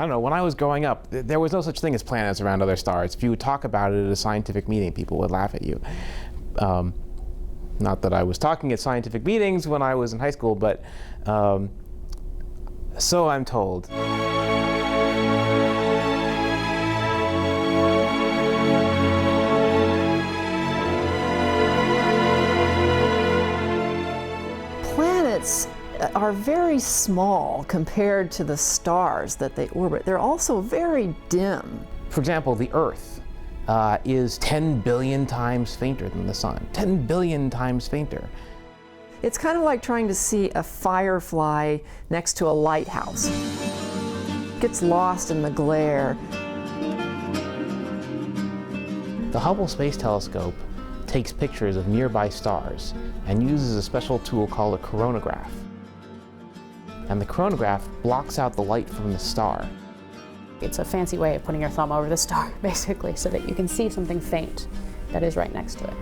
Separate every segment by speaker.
Speaker 1: don't know, when I was growing up, there was no such thing as planets around other stars. If you would talk about it at a scientific meeting, people would laugh at you. Not that I was talking at scientific meetings when I was in high school, but so I'm told.
Speaker 2: Planets are very small compared to the stars that they orbit. They're also very dim.
Speaker 1: For example, the Earth is 10 billion times fainter than the Sun. 10 billion times fainter.
Speaker 2: It's kind of like trying to see a firefly next to a lighthouse. It gets lost in the glare.
Speaker 1: The Hubble Space Telescope takes pictures of nearby stars and uses a special tool called a coronagraph. And the coronagraph blocks out the light from the star.
Speaker 3: It's a fancy way of putting your thumb over the star, basically, so that you can see something faint that is right next to it.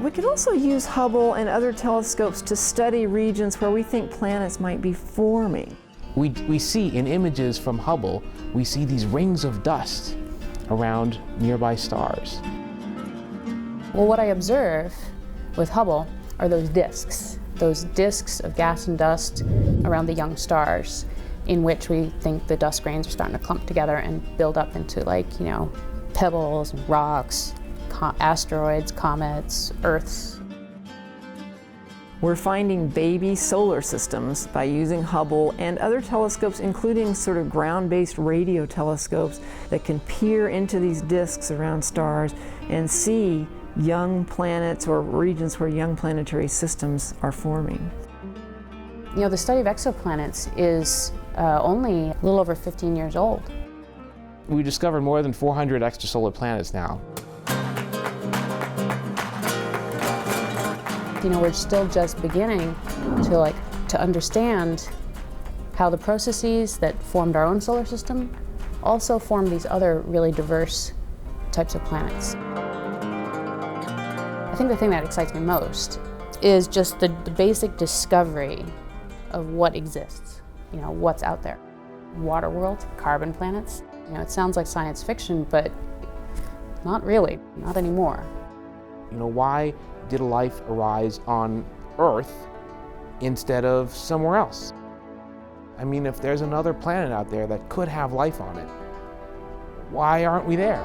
Speaker 2: We could also use Hubble and other telescopes to study regions where we think planets might be forming.
Speaker 1: We see in images from Hubble, we see these rings of dust around nearby stars.
Speaker 3: Well, what I observe with Hubble are those disks of gas and dust around the young stars, in which we think the dust grains are starting to clump together and build up into, like, pebbles and rocks, asteroids, comets, Earths.
Speaker 2: We're finding baby solar systems by using Hubble and other telescopes, including sort of ground-based radio telescopes that can peer into these disks around stars and see young planets or regions where young planetary systems are forming.
Speaker 3: The study of exoplanets is only a little over 15 years old.
Speaker 1: We discovered more than 400 extrasolar planets now.
Speaker 3: We're still just beginning to understand how the processes that formed our own solar system also form these other really diverse types of planets. I think the thing that excites me most is just the basic discovery of what exists, what's out there. Water world, carbon planets. It sounds like science fiction, but not really, not anymore.
Speaker 1: Why did life arise on Earth instead of somewhere else? I mean, if there's another planet out there that could have life on it, why aren't we there?